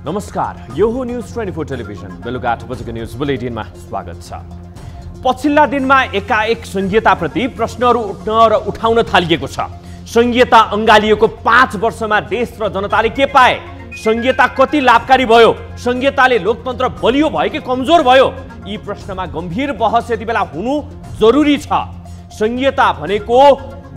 नमस्कार, यो हो न्यूज 24 टेलिभिजन। बेलुका 8 बजेको न्यूज बुलेटिनमा स्वागत छ। पछिल्ला दिनमा एकाएक संघीयताप्रति प्रश्नहरू उठ्न र उठाउन थालिएको छ। संघीयता अँगालिएको 5 वर्षमा देश र जनताले के पाए? संघीयता कति लाभकारी भयो? संघीयताले लोकतन्त्र बलियो भयो कि कमजोर भयो? यी प्रश्नमा गम्भीर बहस यति बेला हुनु जरुरी छ। संघीयता भनेको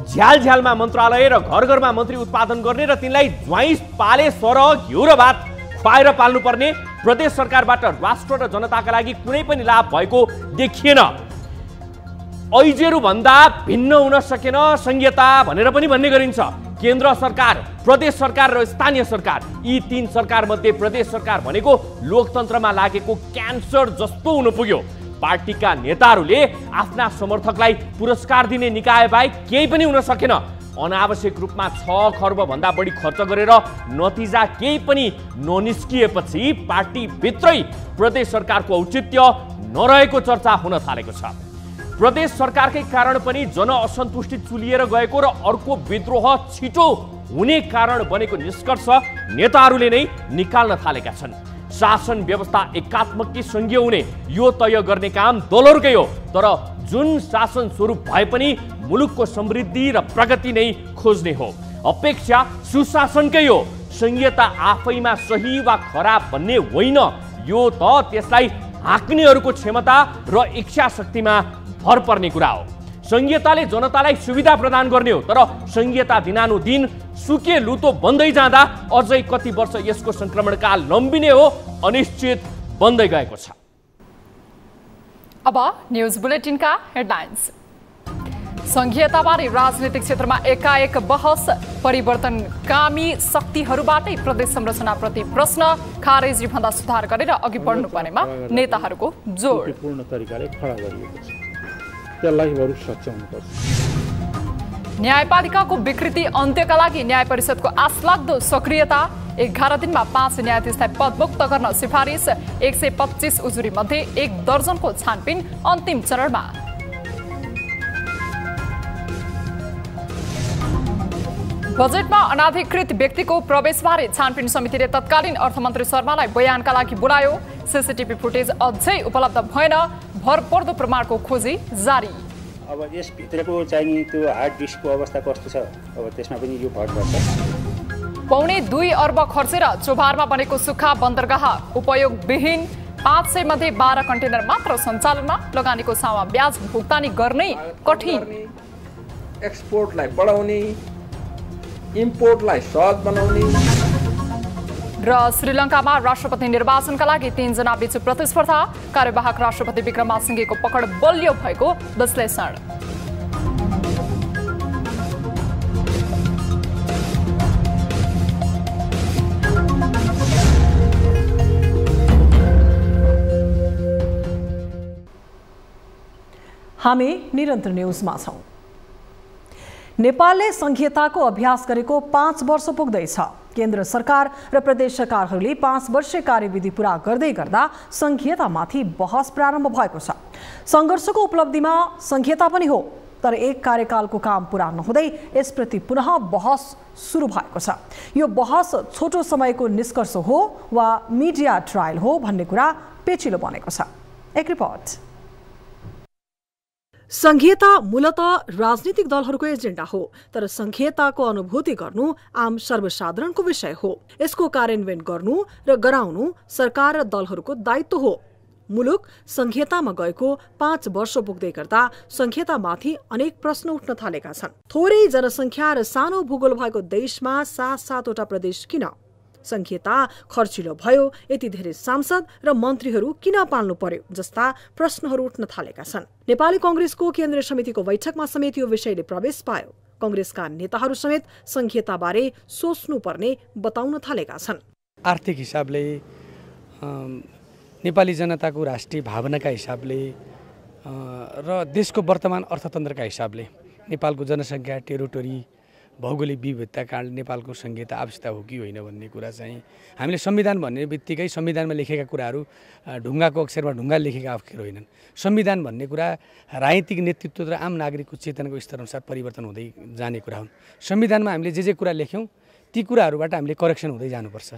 झ्यालझ्यालमा मन्त्रालय र घर घरमा मन्त्री उत्पादन गर्ने र तिनलाई ज्वाइँ पाले सर घिउ र भात खुवाएर पाल्नुपर्ने प्रदेश सरकारबाट राष्ट्र र जनताका लागि कुनै पनि लाभ भएको देखिएन। ऐजेरू भन्दा भिन्न हुन सकेन संघीयता भनेर पनि भन्ने गरिन्छ। केन्द्र सरकार, प्रदेश सरकार र स्थानीय सरकार, यी 3 सरकार मध्ये प्रदेश सरकार भनेको लोकतन्त्रमा लागेको क्यान्सर जस्तो हुन पुग्यो। पार्टीका नेताहरूले आफ्ना समर्थकलाई पुरस्कार दिने निकाय बाहेक केही पनि हुन सकेन। अनावश्यक रूपमा 6 खर्ब भन्दा बढी खर्च गरेर नतिजा केही पनि ननिस्किएपछि पार्टी भित्रै प्रदेश सरकारको औचित्य नरहेको चर्चा हुन थालेको छ। प्रदेश सरकारकै कारण पनि जनअसन्तुष्टि चुलिएर गएको र अर्को विद्रोह छिटो हुने कारण बनेको निष्कर्ष नेताहरूले नै निकाल्न थालेका छन्। शासन व्यवस्था एकात्मक कि संघीय हुने यो तय गर्ने काम दलहरूकै हो, तर जुन शासन स्वरूप भए पनि मुलुकको समृद्धि र प्रगति नै खोज्ने हो। अपेक्षा सुशासनकै हो। संघीयता आफैमा सही वा खराब भन्ने होइन, यो त त्यसलाई हाँक्नेहरूको क्षमता र इच्छा शक्तिमा भर पर्ने कुरा हो। संघीयताले जनतालाई सुविधा प्रदान गर्ने हो, तर संघीयता दिनानुदिन सुके लुतो बन्दै जाँदा अझै कति वर्ष यसको संक्रमणकाल लम्बिने हो, अनिश्चित बन्दै गएको छ। अब न्यूज बुलेटिनका हेडलाइन्स। संघीयताबारे राजनीतिक क्षेत्रमा एकाएक बहस। परिवर्तनकामी शक्तिहरूबाटै प्रदेश संरचनाप्रति प्रश्न। खारेजी भन्दा सुधार गरेर अघि बढ्नुपर्नेमा नेताहरूको जोड। पूर्ण तरिकाले खडा गरिएको छ, त्यसलाई बरु सच्याउनुपर्छ। न्यायपालिकाको विकृति अन्त्यका लागि न्याय परिषदको आशलाग्दो सक्रियता। 11 दिनमा 5 न्यायाधीशलाई पदमुक्त गर्न सिफारिस। 125 उजुरी मध्ये 1 दर्जनको छानबिन अन्तिम चरणमा। बजेटमा अनाधिकृत व्यक्तिको प्रवेशबारे छानबिन समितिले तत्कालीन अर्थमन्त्री शर्मालाई बयानका लागि बोलायो। सीसीटीभी फुटेज अझै उपलब्ध भएन। भरपर्दो प्रमाणको खोजी जारी। अब यसभित्रको चाहिँ त्यो हार्ड डिस्कको अवस्था कस्तो छ, अब त्यसमा पनि यो भर पर्छ। 2.25 अर्ब खर्चेर चोभारमा बनेको सुक्खा बन्दरगाह उपयोगविहीन। 500 मध्ये 12 कन्टेनर मात्र सञ्चालनमा। लगानीको सामा ब्याज भुक्तानी गर्नै कठिन। एक्सपोर्टलाई बढाउने, इम्पोर्टलाई सहज बनाउने। र श्रीलङ्कामा राष्ट्रपति निर्वाचनका लागि 3 जना बीच प्रतिस्पर्धा। कार्यवाहक राष्ट्रपति विक्रमासिंघेको पकड बलियो भएको विश्लेषण। हामी निरन्तर न्यूजमा छौं। नेपालले संघीयताको अभ्यास गरेको 5 वर्ष पुग्दैछ। केन्द्र सरकार र प्रदेश सरकारहरूले 5 वर्षीय कार्यविधि पूरा गर्दै गर्दा संघीयतामाथि बहस प्रारम्भ भएको छ। संघर्षको उपलब्धिमा संघीयता पनि हो, तर एक कार्यकालको काम पूरा नहुँदै यसप्रति पुनः बहस सुरु भएको छ। यो बहस छोटो समयको निष्कर्ष हो वा मिडिया ट्रायल हो भन्ने कुरा पेचिलो बनेको छ। एक रिपोर्ट। संघीयता मूलतः राजनीतिक दलहरूको एजेन्डा हो, तर संघीयताको अनुभूति गर्नु आम सर्वसाधारणको विषय हो। यसको कार्यान्वयन गर्नु र गराउनु सरकार र दलहरूको दायित्व हो। मुलुक संघीयतामा गएको 5 वर्ष पुग्दै गर्दा संघीयतामाथि अनेक प्रश्न उठ्न थालेका छन्। थोरै जनसङ्ख्या र सानो भूगोल भएको देशमा 7-7 वटा प्रदेश किन? संघीयता खर्चिलो भयो, यति धेरै सांसद र मन्त्रीहरू किन पाल्नु पर्यो जस्ता प्रश्नहरू उठ्न थालेका छन्। नेपाली कांग्रेसको केन्द्रीय समितिको बैठकमा समेत यो विषयले प्रवेश पायो। कांग्रेसका नेताहरू समेत संघीयताबारे सोच्नुपर्ने बताउन थालेका छन्। आर्थिक हिसाबले नेपाली जनताको राष्ट्रिय भावनाका हिसाबले र देशको वर्तमान अर्थतन्त्रका हिसाबले नेपालको जनसङ्ख्या, टेरिटोरी, भौगोलिक विविधता कारणले नेपालको संघीयता आवश्यकता हो कि होइन भन्ने कुरा चाहिँ हामीले संविधान भन्ने बित्तिकै संविधानमा लेखेका कुराहरू ढुङ्गाको अक्षरमा ढुङ्गा लेखेका अक्षर होइनन्। संविधान भन्ने कुरा राजनीतिक नेतृत्व र आम नागरिकको चेतनाको स्तरअनुसार परिवर्तन हुँदै जाने कुरा हुन्। संविधानमा हामीले जे कुरा लेख्यौँ ती कुराहरूबाट हामीले करेक्सन हुँदै जानुपर्छ।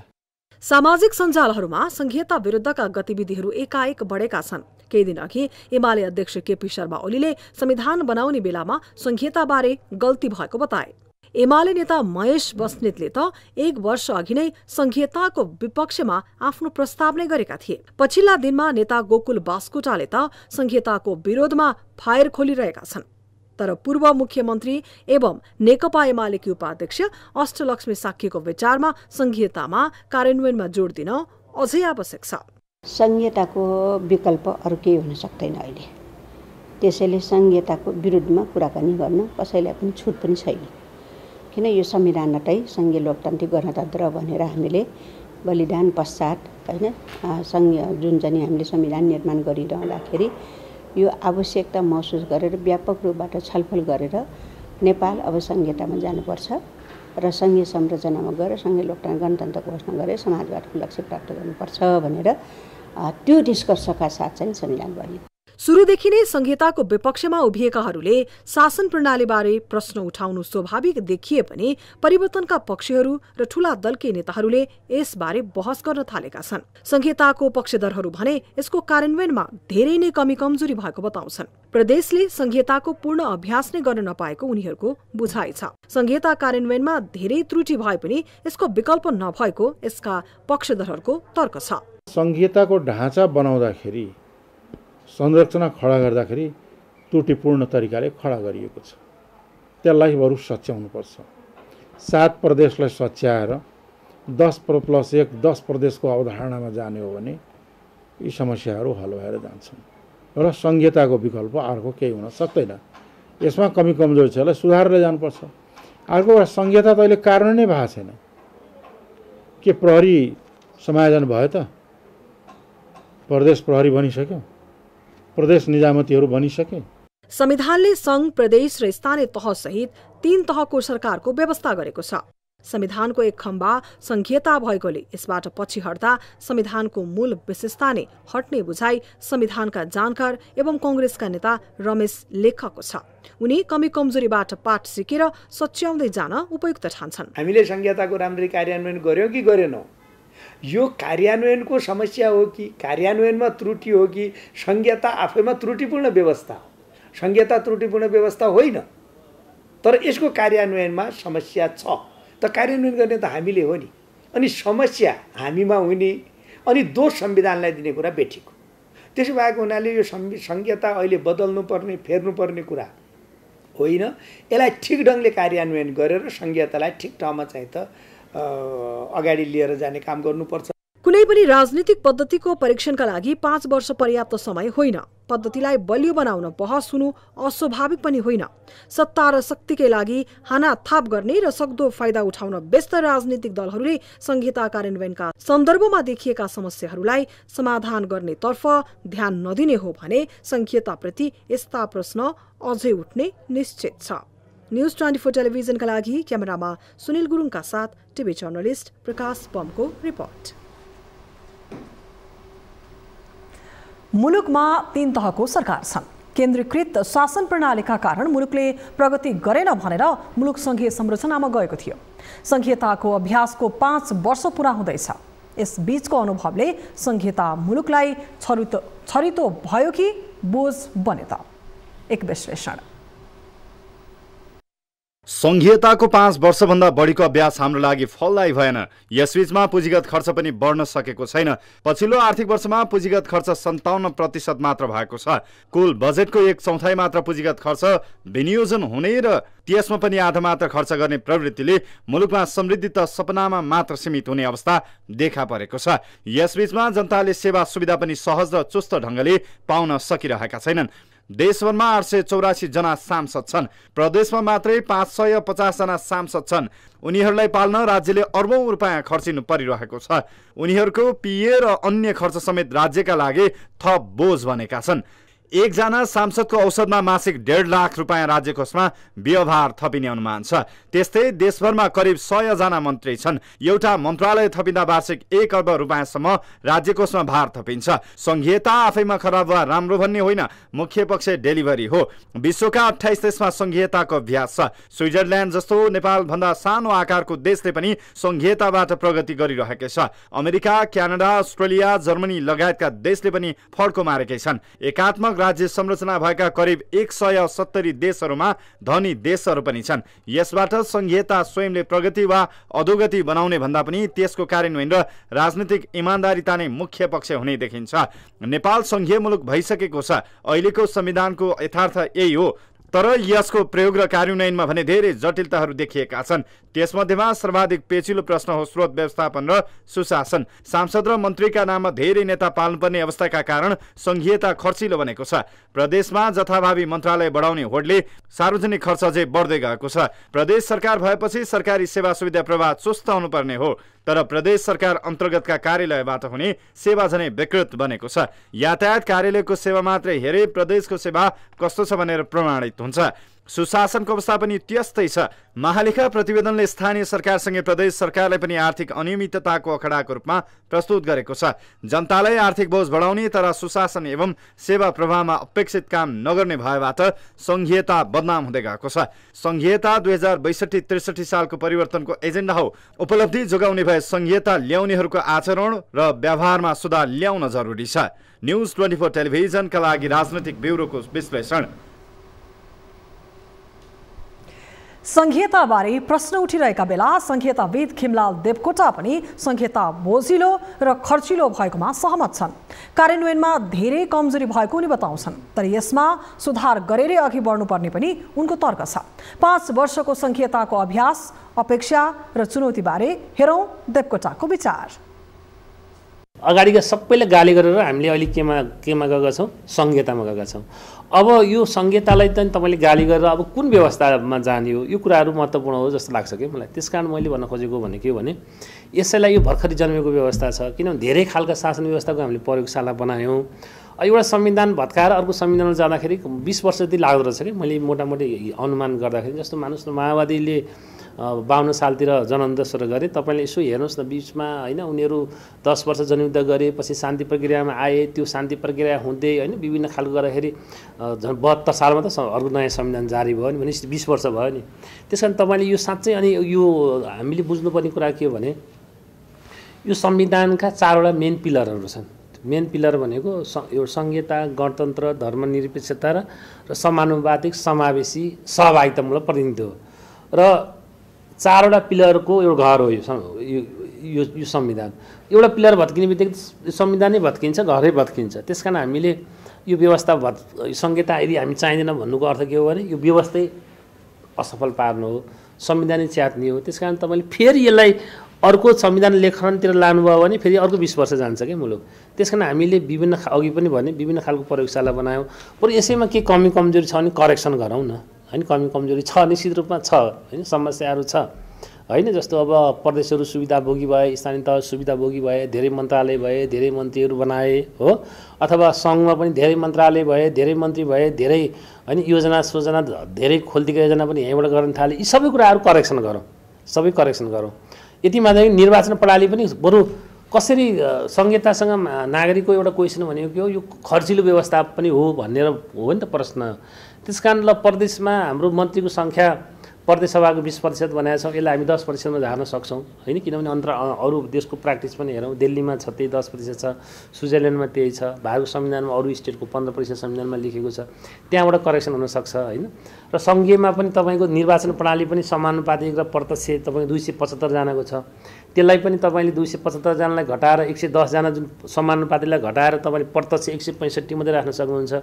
सामाजिक सञ्जालहरूमा संघीयता विरुद्धका गतिविधिहरू एकाएक बढेका छन्। केही दिन अघि एमाले अध्यक्ष केपी शर्मा ओलीले संविधान बनाउने बेलामा संघीयताबारे गल्ती भएको बताए। एमाले नेता महेश बस्नेतले त 1 वर्ष अघि नै संघीयताको विपक्षमा आफ्नो प्रस्ताव नै गरेका थिए। पछिल्ला दिनमा नेता गोकुल बास्कोटाले त संघीयताको विरोधमा फायर खोलिरहेका छन्। तर पूर्व मुख्यमन्त्री एवं नेकपा एमालेकी उपाध्यक्ष अष्टलक्ष्मी साक्यको विचारमा संघीयतामा कार्यान्वयनमा जोड दिन अझै आवश्यक छ। संघीयताको विकल्प अरू केही हुन सक्दैन अहिले। त्यसैले संघीयताको विरुद्धमा कुराकानी गर्न कसैलाई पनि छुट पनि छैन। किन यो संविधानकै संघीय लोकतान्त्रिक गणतन्त्र भनेर हामीले बलिदान पश्चात हैन संघीय जुन चाहिँ हामीले संविधान निर्माण गरिरहँदाखेरि यो आवश्यकता महसुस गरेर व्यापक रूपबाट छलफल गरेर नेपाल अब संघीयतामा जानुपर्छ र संघीय संरचनामा गएर संघीय लोकतान्त्रिक गणतन्त्र घोषणा गरेर समाजवादको लक्ष्य प्राप्त गर्नुपर्छ भनेर त्यो निष्कर्षका साथ चाहिँ संविधान बन्यो। सुरुदेखि नै संघीयताको विपक्षमा उभिएकाहरूले शासन प्रणालीबारे प्रश्न उठाउनु स्वाभाविक देखिए पनि परिवर्तनका पक्षहरू र ठूला दलकै नेताहरूले यसबारे बहस गर्न थालेका छन्। संघीयताको पक्षधरहरू भने यसको कार्यान्वयनमा धेरै नै कमी कमजोरी भएको बताउँछन्। प्रदेशले संघीयताको पूर्ण अभ्यास नै गर्न नपाएको उनीहरूको बुझाइ छ। संघीयता कार्यान्वयनमा धेरै त्रुटि भए पनि यसको विकल्प नभएको यसका पक्षधरहरूको तर्क छ। संघीयताको ढाँचा बनाउँदाखेरि संरचना खडा गर्दाखेरि त्रुटिपूर्ण तरिकाले खडा गरिएको छ। त्यसलाई बरु सच्याउनुपर्छ। 7 प्रदेशलाई सच्याएर 10+1 10 प्रदेशको अवधारणामा जाने हो भने यी समस्याहरू हल भएर जान्छन् र संघीयताको विकल्प अर्को केही हुन सक्दैन। यसमा कमी कमजोरी छ, यसलाई सुधारेर जानुपर्छ। अर्को कुरा, संघीयता त अहिले कार्यान्वयन नै भएको छैन। के प्रहरी समायोजन भयो त? प्रदेश प्रहरी बनिसक्यो, प्रदेश निजामतीहरू बनिसके। संविधानले संघ, प्रदेश र स्थानीय तह सहित 3 तहको सरकारको व्यवस्था गरेको छ। संविधानको एक खम्बा संघीयता भएकोले यसबाट पछि हट्दा संविधानको मूल विशेषता नै हट्ने बुझाइ संविधानका जानकार एवं कांग्रेसका नेता रमेश लेखको छ। उनी कमी कमजोरीबाट पाठ सिकेर सच्याउँदै जान उपयुक्त ठान्छन्। हामीले संघीयताको राम्ररी कार्यान्वयन गर्यौं कि गरेनौं, यो कार्यान्वयनको समस्या हो कि कार्यान्वयनमा त्रुटि हो कि संघीयता आफैमा त्रुटिपूर्ण व्यवस्था हो? संघीयता त्रुटिपूर्ण व्यवस्था होइन, तर यसको कार्यान्वयनमा समस्या छ। त कार्यान्वयन गर्ने त हामीले हो नि। अनि समस्या हामीमा हुने अनि दोष संविधानलाई दिने कुरा बेठिक हो। त्यसो भएको हुनाले यो संघीयता अहिले बदल्नुपर्ने, फेर्नुपर्ने कुरा होइन। यसलाई ठिक ढङ्गले कार्यान्वयन गरेर संघीयतालाई ठिक ठाउँमा चाहिँ त अगाडि लिएर जाने काम गर्नुपर्छ। कुनै पनि राजनीतिक पद्धतिको परीक्षणका लागि 5 वर्ष पर्याप्त समय होइन। पद्धतिलाई बलियो बनाउन बहस हुनु अस्वाभाविक पनि होइन। सत्ता र शक्तिकै लागि हानाथाप गर्ने र सक्दो फाइदा उठाउन व्यस्त राजनीतिक दलहरूले संघीयता कार्यान्वयनका सन्दर्भमा देखिएका समस्याहरूलाई समाधान गर्नेतर्फ ध्यान नदिने हो भने संघीयताप्रति यस्ता प्रश्न अझै उठ्ने निश्चित छ। न्यूज 24 टेलिभिजनका लागि क्यामेरामा सुनिल गुरुङका साथ टिभी जर्नलिस्ट प्रकाश बमको रिपोर्ट। मुलुकमा 3 तहको सरकार छन्। केन्द्रीकृत शासन प्रणालीका कारण मुलुकले प्रगति गरेन भनेर मुलुक संघीय संरचनामा गएको थियो। संघीयताको अभ्यासको 5 वर्ष पूरा हुँदैछ। यस बीचको अनुभवले संघीयता मुलुकलाई छरितो भयो कि बोझ बने त? एक विश्लेषण। संघीयताको 5 वर्षभन्दा बढीको अभ्यास हाम्रो लागि फलदायी भएन। यसबीचमा पुँजीगत खर्च पनि बढ्न सकेको छैन। पछिल्लो आर्थिक वर्षमा पुँजीगत खर्च 57% मात्र भएको छ। कुल बजेटको 1/4 मात्र पुँजीगत खर्च विनियोजन हुने र त्यसमा पनि आधा मात्र खर्च गर्ने प्रवृत्तिले मुलुकमा समृद्धि त सपनामा मात्र सीमित हुने अवस्था देखा परेको छ। यसबीचमा जनताले सेवा सुविधा पनि सहज र चुस्त ढङ्गले पाउन सकिरहेका छैनन्। देशभरमा 884 जना सांसद छन्। प्रदेशमा मात्रै 550 जना सांसद छन्। उनीहरूलाई पाल्न राज्यले अर्बौं रुपैयाँ खर्चिनु परिरहेको छ। उनीहरूको पिए र अन्य खर्च समेत राज्यका लागि थप बोझ बनेका छन्। एकजना सांसदको औसतमा मासिक 1.5 लाख रुपैयाँ राज्य कोषमा व्यवहार थपिने अनुमान छ। त्यस्तै देशभरमा करिब 100 जना मन्त्री छन्। एउटा मन्त्रालय थपिँदा वार्षिक 1 अर्ब रुपैयाँसम्म राज्य कोषमा भार थपिन्छ। संघीयता आफैमा खराब वा राम्रो भन्ने होइन, मुख्य पक्ष डेलिभरी हो। विश्वका 28 देशमा संघीयताको अभ्यास छ। स्विजरल्यान्ड जस्तो नेपालभन्दा सानो आकारको देशले पनि संघीयताबाट प्रगति गरिरहेकै छ। अमेरिका, क्यानाडा, अस्ट्रेलिया, जर्मनी लगायतका देशले पनि फड्को मारेकै छन्। एकात्मक राज्य संरचना भएका करिब 170 देशहरूमा धनी देशहरू पनि छन्। यसबाट संघीयता स्वयंले प्रगति वा अधोगति बनाउने भन्दा पनि त्यसको कार्यान्वयन र राजनीतिक इमान्दारिता नै मुख्य पक्ष हुने देखिन्छ। नेपाल संघीय मुलुक भइसकेको छ। अहिलेको संविधानको यथार्थ यही हो, तर यसको प्रयोग र कार्यान्वयनमा भने धेरै जटिलताहरू देखिएका छन्। त्यसमध्येमा सर्वाधिक पेचिलो प्रश्न हो स्रोत व्यवस्थापन र सुशासन। सांसद र मन्त्रीका नाममा धेरै नेता पाल्नुपर्ने अवस्थाका कारण संघीयता खर्चिलो बनेको छ। प्रदेशमा जथाभावी मन्त्रालय बढाउने होडले सार्वजनिक खर्च अझै बढ्दै गएको छ। प्रदेश सरकार भएपछि सरकारी सेवा सुविधा प्रवाह चुस्त हुनुपर्ने हो, तर प्रदेश सरकार अन्तर्गतका कार्यालयबाट हुने सेवा झनै विकृत बनेको छ। यातायात कार्यालयको सेवा मात्रै हेरे प्रदेशको सेवा कस्तो छ भनेर प्रमाणित हुन्छ। सुशासनको अवस्था पनि त्यस्तै छ। महालेखा प्रतिवेदनले स्थानीय सरकारसँगै प्रदेश सरकारलाई पनि आर्थिक अनियमितताको अखडाको रूपमा प्रस्तुत गरेको छ। जनतालाई आर्थिक बोझ बढाउने तर सुशासन एवं सेवा प्रवाहमा अपेक्षित काम नगर्ने भएबाट संघीयता बदनाम हुँदै गएको छ। संघीयता 2062-63 सालको परिवर्तनको एजेन्डा हो। उपलब्धि जोगाउने भए संघीयता ल्याउनेहरूको आचरण र व्यवहारमा सुधार ल्याउन जरुरी छ। न्युज 24 टेलिभिजनका लागि राजनैतिक ब्युरोको विश्लेषण। संघीयताबारे प्रश्न उठिरहेका बेला संघीयताविद खिमलाल देवकोटा पनि संघीयता बोझिलो र खर्चिलो भएकोमा सहमत छन्। कार्यान्वयनमा धेरै कमजोरी भएको उनी बताउँछन्, तर यसमा सुधार गरेरै अघि बढ्नुपर्ने पनि उनको तर्क छ। 5 वर्षको संघीयताको अभ्यास, अपेक्षा र चुनौतीबारे हेरौँ देवकोटाको विचार। अगाडिका सबैले गाली गरेर हामीले अहिले केमा गएका छौँ? संघीयतामा गएका छौँ। अब यो संघीयतालाई त तपाईँले गाली गरेर अब कुन व्यवस्थामा जाने हो, यो कुराहरू महत्त्वपूर्ण हो जस्तो लाग्छ कि मलाई। त्यस कारण मैले भन्न खोजेको भने के हो भने यसैलाई यो भर्खरै जन्मेको व्यवस्था छ। किनभने धेरै खालका शासन व्यवस्थाको हामीले प्रयोगशाला बनायौँ। एउटा संविधान भत्काएर अर्को संविधानमा जाँदाखेरि 20 वर्ष जति लाग्दो रहेछ कि मैले मोटामोटी अनुमान गर्दाखेरि। जस्तो मानुस् न माओवादीले 52 सालतिर जनआन्दोलन गरे। तपाईँले यसो हेर्नुहोस् न, बिचमा होइन उनीहरू 10 वर्ष जनयुद्ध गरे, पछि शान्ति प्रक्रियामा आए। त्यो शान्ति प्रक्रिया हुँदै होइन विभिन्न खालको गर्दाखेरि झन् 72 सालमा त अर्को नयाँ संविधान जारी भयो नि, भने 20 वर्ष भयो नि। त्यस कारण तपाईँले यो साँच्चै अनि यो हामीले बुझ्नुपर्ने कुरा के हो भने यो संविधानका 4वटा मेन पिलरहरू छन्। मेन पिलर भनेको एउटा संघीयता, गणतन्त्र, धर्मनिरपेक्षता र समानुपातिक समावेशी सहभागितामूलक प्रतिनिधित्व हो। र 4वटा पिलरको एउटा घर हो यो संविधान। एउटा पिलर भत्किने बित्तिकै संविधानै भत्किन्छ, घरै भत्किन्छ। त्यस कारण हामीले यो व्यवस्था संघीयता यदि हामी चाहिँदैन भन्नुको अर्थ के हो भने यो व्यवस्थै असफल पार्नु हो, संविधानै च्यात्ने हो। त्यस कारण तपाईँले फेरि यसलाई अर्को संविधान लेखनतिर लानुभयो भने फेरि अर्को 20 वर्ष जान्छ क्या मुलुक। त्यस कारण हामीले विभिन्न अघि पनि भने विभिन्न खालको प्रयोगशाला बनायौँ। बरु यसैमा के कमी कमजोरी छ भने करेक्सन गरौँ न, होइन? कमी कमजोरी छ, निश्चित रूपमा छ, होइन? समस्याहरू छ, होइन? जस्तो अब प्रदेशहरू सुविधाभोगी भए, स्थानीय तह सुविधाभोगी भए, धेरै मन्त्रालय भए, धेरै मन्त्रीहरू बनाए हो, अथवा सङ्घमा पनि धेरै मन्त्रालय भए, धेरै मन्त्री भए, धेरै होइन योजना सोजना धेरै खोल्तीको योजना पनि यहीँबाट गर्न थाले। यी सबै कुराहरू करेक्सन गरौँ, सबै करेक्सन गरौँ। यति मात्रै निर्वाचन प्रणाली पनि बरु कसरी संघीयतासँग नागरिकको एउटा क्वेसन भनेको के हो, यो खर्चिलो व्यवस्था पनि हो भनेर हो नि त प्रश्न। त्यस कारण ल प्रदेशमा हाम्रो मन्त्रीको सङ्ख्या प्रदेश सभाको 20% बनाएका छौँ, यसलाई हामी 10%मा झार्न सक्छौँ होइन। किनभने अरू देशको प्र्याक्टिस पनि हेरौँ, दिल्लीमा छ त्यही 10% छ, स्विजरल्यान्डमा त्यही छ, भारतको संविधानमा अरू स्टेटको 15% संविधानमा लेखेको छ, त्यहाँबाट करेक्सन हुनसक्छ होइन। र सङ्घीयमा पनि तपाईँको निर्वाचन प्रणाली पनि समानुपातिक र प्रत्यक्ष तपाईँको 275 जनाको छ, त्यसलाई पनि तपाईँले 275 जनालाई घटाएर 110 जना जुन समानुपातिकलाई घटाएर तपाईँले प्रत्यक्ष 165 मात्रै राख्न सक्नुहुन्छ।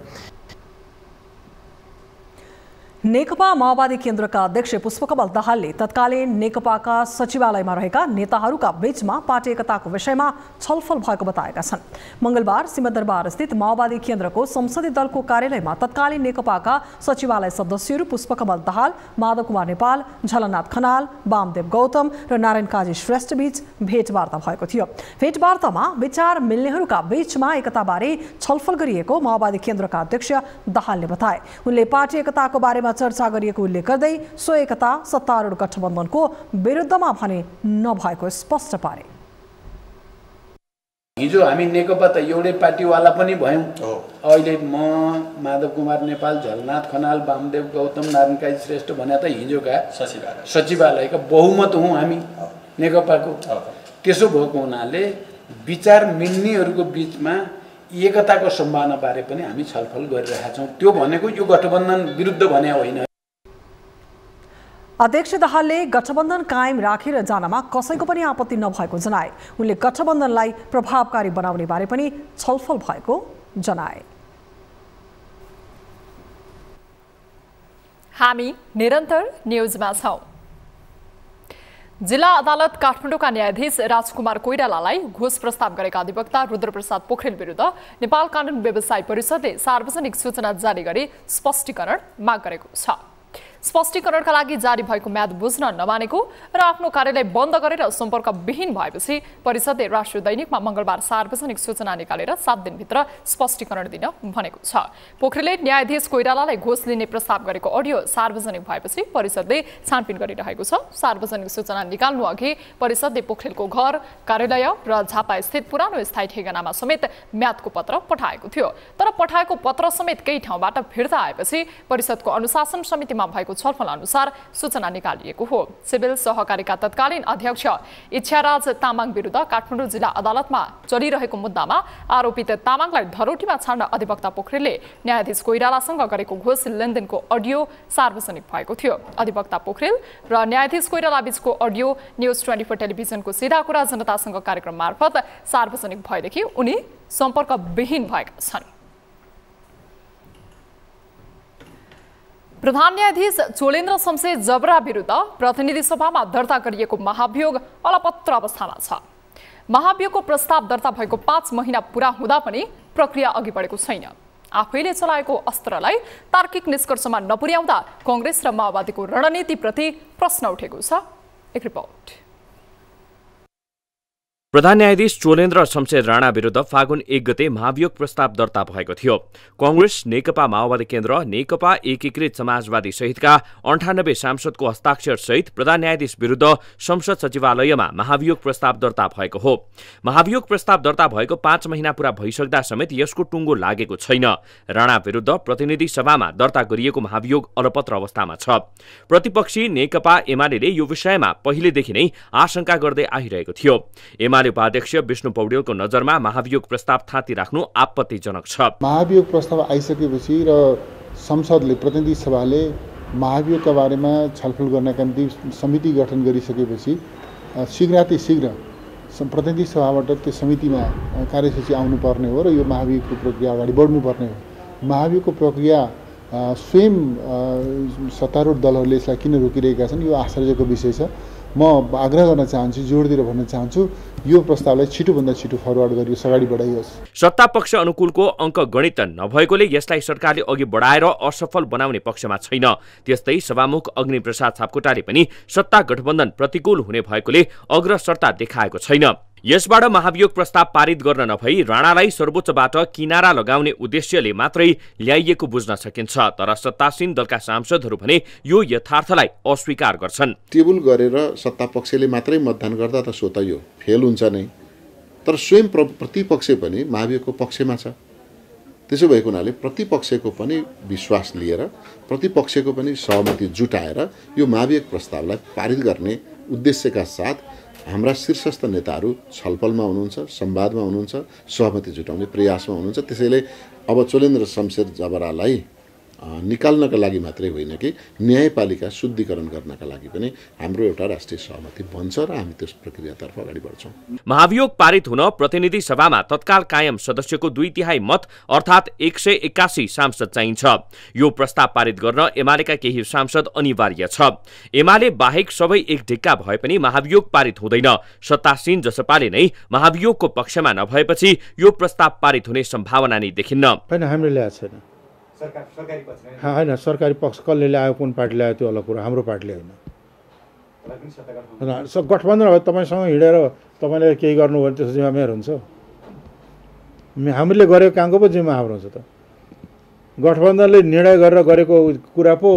नेकपा माओवादी केन्द्रका अध्यक्ष पुष्पकमल दाहालले तत्कालीन नेकपाका सचिवालयमा रहेका नेताहरूका बीचमा पार्टी एकताको विषयमा छलफल भएको बताएका छन्। मंगलबार सिंहदरबार स्थित माओवादी केन्द्रको संसदीय दलको कार्यालयमा तत्कालीन नेकपाका सचिवालय सदस्यहरू पुष्पकमल दाहाल, माधव कुमार नेपाल, झलनाथ खनाल, वामदेव गौतम र नारायण काजी श्रेष्ठ बीच भेटवार्ता भएको थियो। भेटवार्तामा विचार मिल्नेहरूका बीचमा एकताबारे छलफल गरिएको माओवादी केन्द्रका अध्यक्ष दाहालले बताए। उनले पार्टी एकताको बारेमा चर्चा गरिएको उल्लेख गर्दै सो एकता सत्तारूढ गठबन्धनको विरुद्धमा भने नभएको स्पष्ट पारे। हिजो हामी नेकपा त एउटै पार्टीवाला पनि भयौँ, अहिले म माधव कुमार नेपाल, झलनाथ खनाल, वामदेव गौतम, नारायण काजी श्रेष्ठ भने त हिजोका सचिवालयका बहुमत हौँ हामी नेकपाको। त्यसो भएको हुनाले विचार मिल्नेहरूको बीचमा एकताको सम्भावना बारे पनि हामी छलफल गरिरहेका छौँ। त्यो भनेको यो गठबन्धन विरुद्ध भने होइन। अध्यक्ष दाहालले गठबन्धन कायम राखेर जानमा कसैको पनि आपत्ति नभएको जनाए। उनले गठबन्धनलाई प्रभावकारी बनाउने बारे पनि छलफल भएको जनाए। हामी निरन्तर न्युजमा छौं। जिल्ला अदालत काठमाडौँका न्यायाधीश राजकुमार कोइरालालाई घुस प्रस्ताव गरेका अधिवक्ता रुद्रप्रसाद पोखरेल विरुद्ध नेपाल कानुन व्यवसाय परिषदले सार्वजनिक सूचना जारी गरी स्पष्टीकरण माग गरेको छ। स्पष्टीकरणका लागि जारी भएको म्याद बुझ्न नमानेको र आफ्नो कार्यालय बन्द गरेर सम्पर्कविहीन भएपछि परिषदले राष्ट्रिय दैनिकमा मंगलबार सार्वजनिक सूचना निकालेर 7 दिनभित्र स्पष्टीकरण दिन भनेको छ। पोखरेलले न्यायाधीश कोइरालालाई घुस लिने प्रस्ताव गरेको अडियो सार्वजनिक भएपछि परिषदले छानबिन गरिरहेको छ। सार्वजनिक सूचना निकाल्नु अघि परिषदले पोखरेलको घर, कार्यालय र झापा स्थित पुरानो स्थायी ठेगानामा समेत म्यादको पत्र पठाएको थियो। तर पठाएको पत्र समेत केही ठाउँबाट फिर्ता आएपछि परिषदको अनुशासन समितिमा भएको छलफल अनुसार सूचना निकालिएको हो। सिभिल सहकारीका तत्कालीन अध्यक्ष इच्छाराज तामाङ विरुद्ध काठमाडौँ जिल्ला अदालतमा चलिरहेको मुद्दामा आरोपित तामाङलाई धरोटीमा छाड्न अधिवक्ता पोखरेलले न्यायाधीश कोइरालासँग गरेको घुस लेनदेनको अडियो सार्वजनिक भएको थियो। अधिवक्ता पोखरेल र न्यायाधीश कोइराला बीचको अडियो न्युज 24 टेलिभिजनको सीधा कुरा जनतासँग कार्यक्रम मार्फत सार्वजनिक भएदेखि उनी सम्पर्कविहीन भएका छन्। प्रधान न्यायाधीश चोलेन्द्र शमशेर जबरा विरुद्ध प्रतिनिधि सभामा दर्ता गरिएको महाभियोग अलपत्र अवस्थामा छ। महाभियोगको प्रस्ताव दर्ता भएको 5 महिना पूरा हुँदा पनि प्रक्रिया अघि बढेको छैन। आफैले चलाएको अस्त्रलाई तार्किक निष्कर्षमा नपुर्याउँदा कांग्रेस र माओवादीको रणनीतिप्रति प्रश्न उठेको छ। एक रिपोर्ट। प्रधान न्यायाधीश चोलेन्द्र शमशेर राणा विरुद्ध फागुन 1 गते महाभियोग प्रस्ताव दर्ता भएको थियो। कांग्रेस, नेकपा माओवादी केन्द्र, नेकपा एकीकृत समाजवादी सहितका 98 सांसदको हस्ताक्षर सहित प्रधान न्यायाधीश विरुद्ध संसद सचिवालयमा महाभियोग प्रस्ताव दर्ता भएको हो। महाभियोग प्रस्ताव दर्ता भएको 5 महिना पूरा भइसक्दा समेत यसको टुङ्गो लागेको छैन। राणा विरुद्ध प्रतिनिधि सभामा दर्ता गरिएको महाभियोग अलपत्र अवस्थामा छ। प्रतिपक्षी नेकपा एमाले यो विषयमा पहिलेदेखि नै आशंका गर्दै आइरहेको थियो। उपाध्यक्ष विष्णु पौडेलको नजरमा महाभियोग प्रस्ताव थाती राख्नु आपत्तिजनक छ। महाभियोग प्रस्ताव आइसकेपछि र संसदले प्रतिनिधि सभाले महाभियोगका बारेमा छलफल गर्नका निम्ति समिति गठन गरिसकेपछि शीघ्र प्रतिनिधि सभाबाट त्यो समितिमा कार्यसूची आउनुपर्ने हो र यो महाभियोगको प्रक्रिया अगाडि बढ्नुपर्ने हो। महाभियोगको प्रक्रिया स्वयं सत्तारूढ दलहरूले यसलाई किन रोकिरहेका छन्, यो आश्चर्यको विषय छ। म आग्रह गर्न चाहन्छु, जोड दिएर भन्न चाहन्छु, यो प्रस्तावलाई छिटोभन्दा छिटो फरवर्ड गरियोस्, अगाडि बढाइयोस्। सत्ता पक्ष अनुकूलको अङ्क गणित नभएकोले यसलाई सरकारले अघि बढाएर असफल बनाउने पक्षमा छैन। त्यस्तै सभामुख अग्निप्रसाद सापकोटाले पनि सत्ता गठबन्धन प्रतिकूल हुने भएकोले अग्रसरता देखाएको छैन। यसबाट महाभियोग प्रस्ताव पारित गर्न नभई राणालाई सर्वोच्चबाट किनारा लगाउने उद्देश्यले मात्रै ल्याइएको बुझ्न सकिन्छ। तर सत्तासीन दलका सांसदहरू भने यो यथार्थलाई अस्वीकार गर्छन्। टेबल गरेर सत्ता पक्षले मात्रै मतदान गर्दा त सो त यो फेल हुन्छ नै, तर स्वयं प्रतिपक्ष पनि महाभियोगको पक्षमा छ। त्यसो भएको हुनाले प्रतिपक्षको पनि विश्वास लिएर प्रतिपक्षको पनि सहमति जुटाएर यो महाभियोग प्रस्तावलाई पारित गर्ने उद्देश्यका साथ हाम्रा शीर्षस्थ नेताहरू छलफलमा हुनुहुन्छ, संवादमा हुनुहुन्छ, सहमति जुटाउने प्रयासमा हुनुहुन्छ। त्यसैले अब चोलेन्द्र शमशेर जबरालाई निकाल्नका लागि मात्रै होइन कि न्यायपालिका शुद्धिकरण गर्नका लागि पनि हाम्रो एउटा राष्ट्रिय सहमति बन्छ र हामी त्यस प्रक्रियातर्फ अगाडि बढ्छौँ। महाभियोग पारित हुन प्रतिनिधि सभामा तत्काल कायम सदस्यको 2/3 मत अर्थात् 181 सांसद चाहिन्छ। यो प्रस्ताव पारित गर्न एमालेका केही सांसद अनिवार्य छ। एमाले बाहेक सबै एक ढिक्का भए पनि महाभियोग पारित हुँदैन। सत्तासीन जसपाले नै महाभियोगको पक्षमा नभएपछि यो प्रस्ताव पारित हुने सम्भावना नै देखिन्न। हैन, हामीले ल्याएको छैन। होइन, सरकारी पक्ष कसले ल्यायो, कुन पार्टी ल्यायो त्यो अलग कुरा, हाम्रो पार्टीले होइन। गठबन्धन अब तपाईँसँग हिँडेर तपाईँले केही गर्नु भने त्यसको जिम्मा मेरो हुन्छ। हामीले गरेको कामको पो जिम्मा हाम्रो हुन्छ त। गठबन्धनले निर्णय गरेर गरेको कुरा पो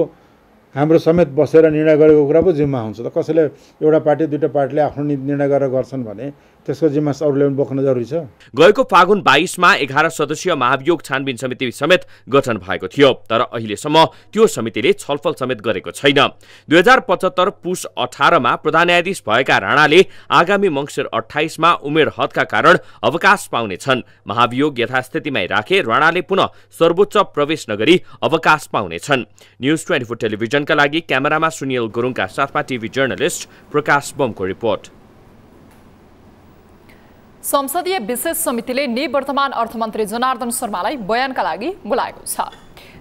हाम्रो समेत बसेर निर्णय गरेको कुरा पो जिम्मा हुन्छ त। कसैले एउटा पार्टी दुईटा पार्टीले आफ्नो निर्णय गरेर गर्छन् भने त्यसको जिम्मा अरूले पनि बोक्न जरुरी छ। गएको फागुन 22 मा 11 सदस्यीय महाभियोग छानबिन समिति समेत गठन भएको थियो, तर अहिलेसम्म त्यो समितिले छलफल समेत गरेको छैन। 2075 पुस 18 मा प्रधान न्यायाधीश भएका राणाले आगामी मङ्सिर 28 मा उमेर हदका कारण अवकाश पाउने छन्। महाभियोग यथास्थितिमै राखे राणाले पुनः सर्वोच्च प्रवेश नगरी अवकाश पाउने छन्। न्यूज 24 टेलिभिजनका लागि क्यामेरामा सुनिल गुरुङका साथमा टिभी जर्नलिस्ट प्रकाश बमको रिपोर्ट। संसदीय विशेष समितिले निवर्तमान अर्थमन्त्री जनार्दन शर्मालाई बयानका लागि बोलाएको छ।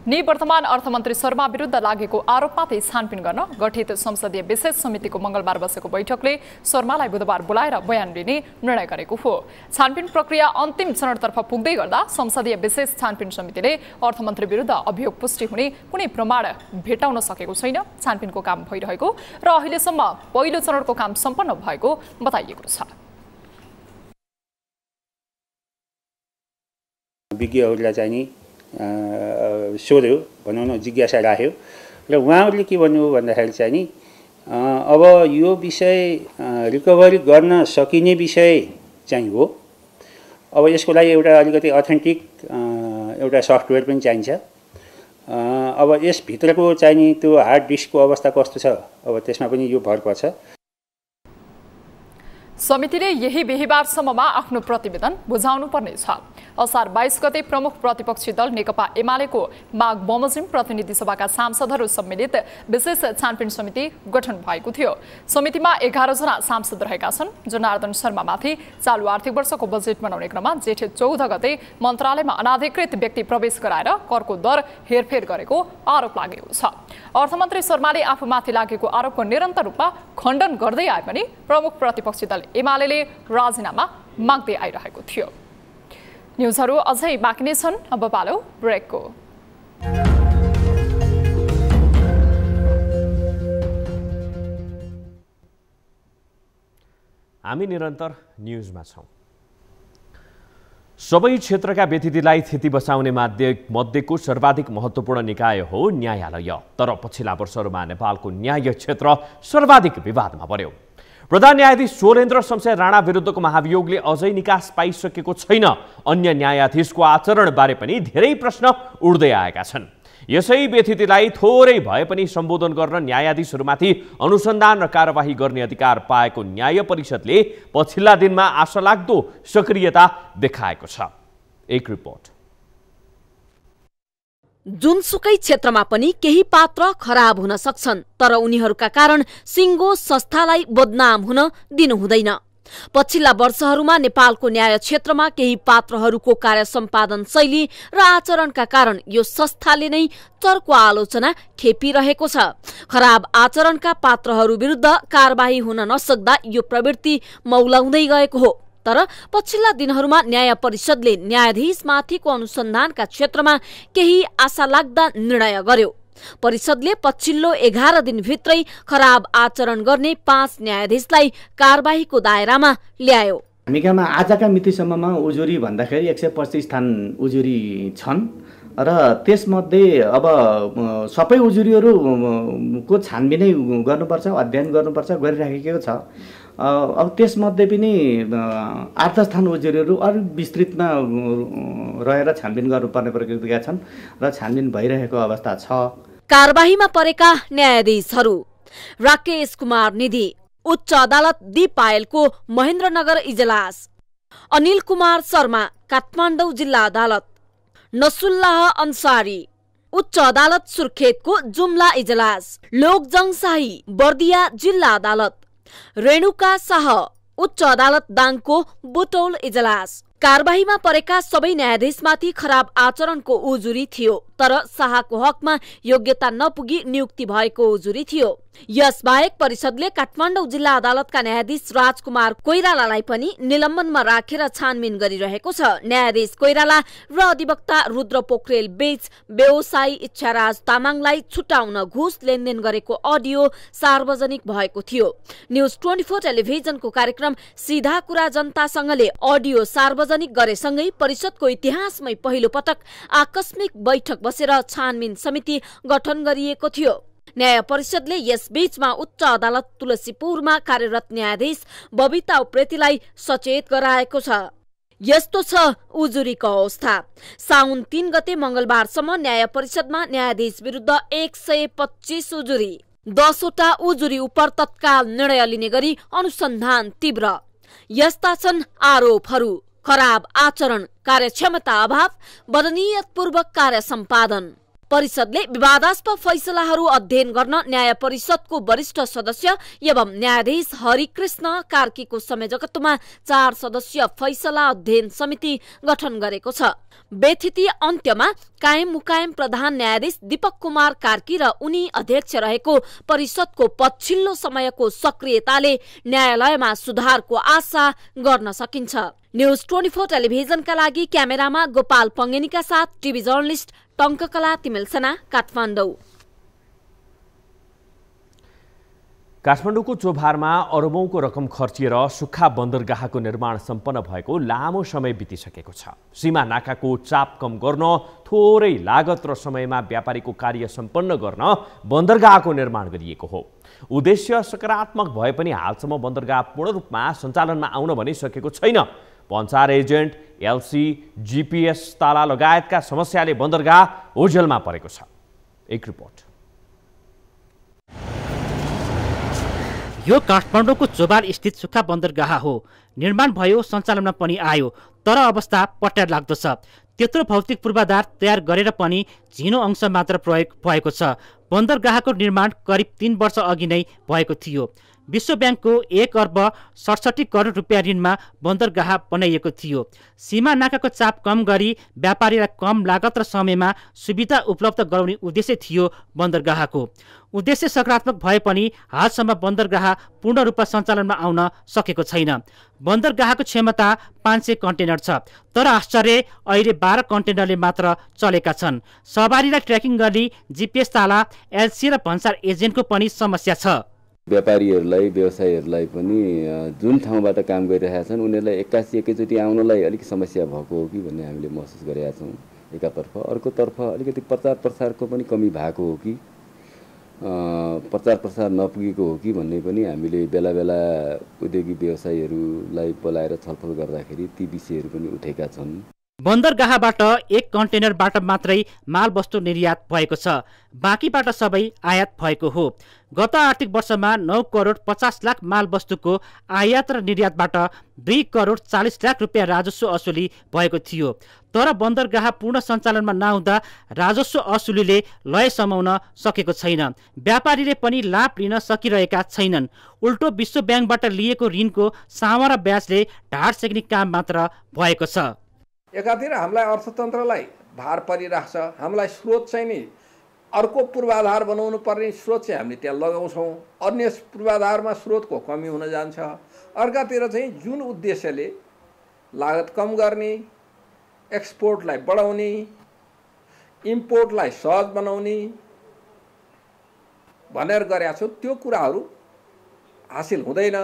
निवर्तमान अर्थमन्त्री शर्मा विरुद्ध लागेको आरोपमाथि छानबिन गर्न गठित संसदीय विशेष समितिको मंगलबार बसेको बैठकले शर्मालाई बुधबार बोलाएर बयान लिने निर्णय गरेको हो। छानबिन प्रक्रिया अन्तिम चरणतर्फ पुग्दै गर्दा संसदीय विशेष छानबिन समितिले अर्थमन्त्री विरुद्ध अभियोग पुष्टि हुने कुनै प्रमाण भेटाउन सकेको छैन। छानबिनको काम भइरहेको र अहिलेसम्म पहिलो चरणको काम सम्पन्न भएको बताइएको छ। विज्ञहरूलाई चाहिँ नि सोध्यो, भनौँ न जिज्ञासा राख्यो र उहाँहरूले के भन्नुभयो भन्दाखेरि चाहिँ नि अब यो विषय रिकभरी गर्न सकिने विषय चाहिँ हो। अब यसको लागि एउटा अलिकति अथेन्टिक एउटा सफ्टवेयर पनि चाहिन्छ। अब यसभित्रको चाहिँ नि त्यो हार्ड डिस्कको अवस्था कस्तो छ, अब त्यसमा पनि यो भर पर्छ। समितिले यही बिहीबारसम्ममा आफ्नो प्रतिवेदन बुझाउनु पर्नेछ। असार 22 गते प्रमुख प्रतिपक्षी दल नेकपा एमालेको माग बमोजिम प्रतिनिधि सभाका सांसदहरू सम्मिलित विशेष छानबिन समिति गठन भएको थियो। समितिमा 11 जना सांसद रहेका छन्। जनार्दन शर्मामाथि चालु आर्थिक वर्षको बजेट बनाउने क्रममा जेठ 14 गते मन्त्रालयमा अनाधिकृत व्यक्ति प्रवेश गराएर करको दर हेरफेर गरेको आरोप लागेको छ। अर्थमन्त्री शर्माले आफूमाथि लागेको आरोपको निरन्तर रूपमा खण्डन गर्दै आए पनि प्रमुख प्रतिपक्षी दल एमालेले राजीनामा माग्दै आइरहेको थियो। न्युजहरू अझै बाँकी नै छन्, अब पालो ब्रेकको। हामी निरन्तर न्युजमा छौँ। सबै क्षेत्रका व्यतिथिलाई स्थिति बचाउने मध्येको सर्वाधिक महत्त्वपूर्ण निकाय हो न्यायालय। तर पछिल्ला वर्षहरूमा नेपालको न्याय क्षेत्र सर्वाधिक विवादमा पर्यो। प्रधान न्यायाधीश चोलेन्द्र शमशेर राणा विरुद्धको महाभियोगले अझै निकास पाइसकेको छैन। अन्य न्यायाधीशको आचरणबारे पनि धेरै प्रश्न उठ्दै आएका छन्। यसै व्यतिथिलाई थोरै भए पनि सम्बोधन गर्न न्यायाधीशहरूमाथि अनुसन्धान र कारबाही गर्ने अधिकार पाएको न्याय परिषदले पछिल्ला दिनमा आशालाग्दो सक्रियता देखाएको छ। एक रिपोर्ट। जुनसुकै क्षेत्रमा पनि केही पात्र खराब हुन सक्छन्, तर उनीहरूका कारण सिङ्गो संस्थालाई बदनाम हुन दिनु हुँदैन। पछिल्ला वर्षहरूमा नेपालको न्याय क्षेत्रमा केही पात्रहरूको कार्य सम्पादन शैली र आचरणका कारण यो संस्थाले नै चर्को आलोचना खेपिरहेको छ। खराब आचरणका पात्रहरू विरुद्ध कारबाही हुन नसक्दा यो प्रवृत्ति मौलाउँदै गएको हो। तर पछिल्ला दिनहरूमा न्याय परिषदले न्यायाधीशमाथिको अनुसन्धानका क्षेत्रमा केही आशालाग्दा निर्णय गर्यो। परिषदले पछिल्लो 11 दिनभित्रै खराब आचरण गर्ने 5 न्यायाधीशलाई कारबाहीको दायरामा ल्यायो। हामी कहाँ आजका मितिसम्ममा उजुरी भन्दाखेरि 125 स्थान उजुरी छन् र त्यसमध्ये अब सबै उजुरीहरूको छानबिनै गर्नुपर्छ, अध्ययन गर्नुपर्छ, गरिराखेको छ। अब त्यसमध्ये पनि 8-10 थान उजुरीहरू अरू विस्तृतमा रहेर छानबिन गर्नुपर्ने प्रक्रिया छन् र छानबिन भइरहेको अवस्था छ। कारबाहीमा परेका न्यायाधीशहरू राकेश कुमार निधि, उच्च अदालत दिपायलको महेन्द्रनगर इजलास, अनिल कुमार शर्मा, काठमाडौँ जिल्ला अदालत, नसुल्लाह अन्सारी, उच्च अदालत सुर्खेतको जुम्ला इजलास, लोकजङ शाही, बर्दिया जिल्ला अदालत, रेणुका शाह, उच्च अदालत दाङको बुटौल इजलास। कारबाहीमा परेका सबै न्यायाधीशमाथि खराब आचरणको उजुरी थियो, तर शाहको हकमा योग्यता नपुगी नियुक्ति भएको उजुरी थियो। यसबाहेक परिषदले काठमाडौँ जिल्ला अदालतका न्यायाधीश राजकुमार कोइरालालाई पनि निलम्बनमा राखेर छानबिन गरिरहेको छ। न्यायाधीश कोइराला र अधिवक्ता रुद्र पोखरेल बीच व्यवसायी इच्छाराज तामाङलाई छुटाउन घुस लेनदेन गरेको अडियो सार्वजनिक भएको थियो। न्युज 24 टेलिभिजनको कार्यक्रम सीधा कुरा जनतासँगले अडियो सार्वजनिक गरेसँगै परिषदको इतिहासमै पहिलो पटक आकस्मिक बैठक बसेर छानबिन समिति गठन गरिएको थियो। न्याय परिषदले यस बीचमा उच्च अदालत तुलसीपुरमा कार्यरत न्यायाधीश बबिता उप्रेतीलाई सचेत गराएको छ। यस्तो छ उजुरीको अवस्था। साउन 3 गते मंगलबारसम्म न्याय परिषदमा न्यायाधीश विरुद्ध 125 उजुरी, 10 वटा उजुरी उप तत्काल निर्णय लिने गरी अनुसन्धान तीव्र। यस्ता छन् आरोपहरू: खराब आचरण, कार्यक्षमता अभाव, बदनीयतपूर्वक कार्य सम्पादन। परिषदले विवादास्पद फैसलाहरू अध्ययन गर्न न्याय परिषदको वरिष्ठ सदस्य एवं न्यायाधीश हरिकृष्ण कार्कीको संयोजकत्वमा 4 सदस्यीय फैसला अध्ययन समिति गठन गरेको छ। बेथिति अन्त्यमा कायम मुकायम प्रधान न्यायाधीश दीपक कुमार कार्की र उनी अध्यक्ष रहेको परिषदको पछिल्लो समयको सक्रियताले न्यायालयमा सुधारको आशा गर्न सकिन्छ। न्युज 24 टेलिभिजनका लागि क्यामेरामा गोपाल पङ्गेनीका साथ टिभी जर्नलिस्ट टङ्ककला तिमेलसेना, काठमाडौँ। काठमाडौँको चोभारमा अरबौंको रकम खर्चिएर सुक्खा बन्दरगाहको निर्माण सम्पन्न भएको लामो समय बितिसकेको छ। सीमा नाकाको चाप कम गर्न, थोरै लागत र समयमा व्यापारीको कार्य सम्पन्न गर्न बन्दरगाहको निर्माण गरिएको हो। उद्देश्य सकारात्मक भए पनि हालसम्म बन्दरगाह पूर्ण रूपमा सञ्चालनमा आउन भने सकेको छैन। पञ्चार एजेन्ट, एलसी, जीपीएस ताला लगायतका समस्याले बन्दरगाह ओझेलमा परेको छ। एक रिपोर्ट। यो काठमाडौँको चोभार स्थित सुक्खा बन्दरगाह हो। निर्माण भयो, सञ्चालनमा पनि आयो, तर अवस्था पट्यार लाग्दो छ। त्यत्रो भौतिक पूर्वाधार तयार गरेर पनि झिनो अंश मात्र प्रयोग भएको छ। बन्दरगाहको निर्माण करिब 3 वर्ष अघि नै भएको थियो। विश्व ब्याङ्कको 1 अर्ब 67 करोड रुपियाँ ऋणमा बन्दरगाह बनाइएको थियो। सीमा नाकाको चाप कम गरी व्यापारीलाई कम लागत र समयमा सुविधा उपलब्ध गराउने उद्देश्य थियो बन्दरगाहको। उद्देश्य सकारात्मक भए पनि हालसम्म बन्दरगाह पूर्ण रूपमा सञ्चालनमा आउन सकेको छैन। बन्दरगाहको क्षमता 500 कन्टेनर छ, तर आश्चर्य अहिले 12 कन्टेनरले मात्र चलेका छन्। सवारीलाई ट्र्याकिङ गर्ने जीपीएस ताला, एलसी र भन्सार एजेन्टको पनि समस्या छ। व्यापारीहरूलाई, व्यवसायीहरूलाई पनि जुन ठाउँबाट काम गरिरहेका छन् उनीहरूलाई एकैचोटि आउनलाई अलिक समस्या भएको हो कि भन्ने हामीले महसुस गरेका छौँ एकातर्फ। अर्कोतर्फ अलिकति प्रचार प्रसारको पनि कमी भएको हो कि प्रचार प्रसार नपुगेको हो कि भन्ने पनि हामीले बेला बेला उद्योगी व्यवसायीहरूलाई बोलाएर छलफल गर्दाखेरि ती विषयहरू पनि उठेका छन्। बन्दरगाहबाट 1 कन्टेनरबाट मात्रै मालवस्तु निर्यात भएको छ, बाँकीबाट सबै आयात भएको हो। गत आर्थिक वर्षमा 9 करोड 50 लाख मालवस्तुको आयात र निर्यातबाट 2 करोड 40 लाख रुपियाँ राजस्व असुली भएको थियो। तर बन्दरगाह पूर्ण सञ्चालनमा नहुँदा राजस्व असुलीले लय समाउन सकेको छैन। व्यापारीले पनि लाभ लिन सकिरहेका छैनन्। उल्टो विश्व ब्याङ्कबाट लिएको ऋणको सामा र ब्याजले ढाड सेक्ने काम मात्र भएको छ। एकातिर हामीलाई अर्थतन्त्रलाई भार परिरहेको छ, हामीलाई स्रोत चाहिँ नि अर्को पूर्वाधार बनाउनु पर्ने स्रोत चाहिँ हामीले त्यहाँ लगाउँछौँ, अन्य पूर्वाधारमा स्रोतको कमी हुन जान्छ। अर्कातिर चाहिँ जुन उद्देश्यले लागत कम गर्ने, एक्सपोर्टलाई बढाउने, इम्पोर्टलाई सहज बनाउने भनेर गरेका छौँ, त्यो कुराहरू हासिल हुँदैन।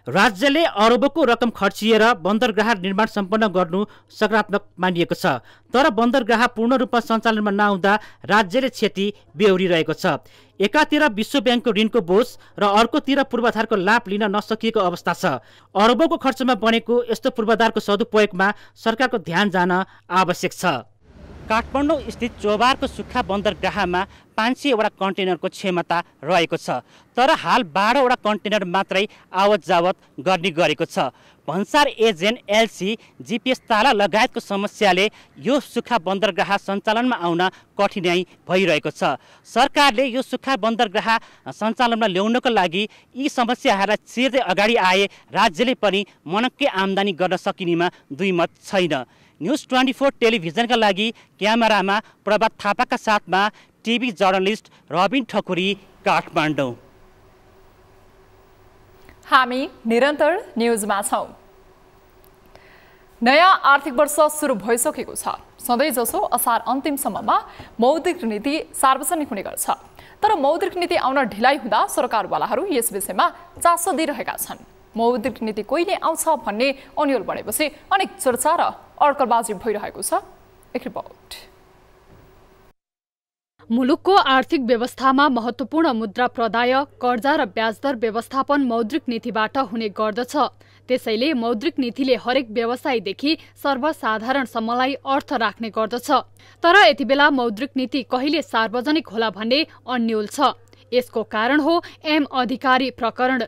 राज्यले अरबौंको रकम खर्चिएर बन्दरगाह निर्माण सम्पन्न गर्नु सकारात्मक मानिएको छ। तर बन्दरगाह पूर्ण रूपमा सञ्चालनमा नआउँदा राज्यले क्षति बेहोरिरहेको छ। एकातिर विश्व ब्याङ्कको ऋणको बोझ र अर्कोतिर पूर्वाधारको लाभ लिन नसकिएको अवस्था छ। अरबौंको खर्चमा बनेको यस्तो पूर्वाधारको सदुपयोगमा सरकारको ध्यान जान आवश्यक छ। काठमाडौँ स्थित चोभारको सुक्खा बन्दरगाहमा 500 वटा कन्टेनरको क्षमता रहेको छ। तर हाल 12 वटा कन्टेनर मात्रै आवत जावत गर्ने गरेको छ। भन्सार एजेन्ट एलसी जीपीएस ताला लगायतको समस्याले यो सुक्खा बन्दरगाह सञ्चालनमा आउन कठिनाई भइरहेको छ। सरकारले यो सुक्खा बन्दरगाह सञ्चालनमा ल्याउनको लागि यी समस्याहरूलाई चिर्दै अगाडि आए राज्यले पनि मनक्कै आम्दानी गर्न सकिनेमा दुई मत छैन। न्युज 24 टेलिभिजनका लागि क्यामेरामा प्रभात थापाका साथमा टिभी जर्नलिस्ट रबिन ठकुरी, काठमाडौँ। हामी निरन्तर न्युजमा छौं। नयाँ आर्थिक वर्ष सुरु भइसकेको छ। सधैँ जसो असार अन्तिमसम्ममा मौद्रिक नीति सार्वजनिक हुने गर्छ। तर मौद्रिक नीति आउन ढिलाइ हुँदा सरकारवालाहरू यस विषयमा चासो दिइरहेका छन्। मौद्रिक नीति कहिले आउँछ भन्ने अन्यल बढेपछि अनेक चर्चा र अड्कलबाजी भइरहेको छ। एक रिपोर्ट। मुलुकको आर्थिक व्यवस्थामा महत्त्वपूर्ण मुद्रा प्रदाय, कर्जा र ब्याजदर व्यवस्थापन मौद्रिक नीतिबाट हुने गर्दछ। त्यसैले मौद्रिक नीतिले हरेक व्यवसायीदेखि सर्वसाधारणसम्मलाई अर्थ राख्ने गर्दछ। तर यति बेला मौद्रिक नीति कहिले सार्वजनिक होला भन्ने अन्यल छ। यसको कारण हो एम अधिकारी प्रकरण।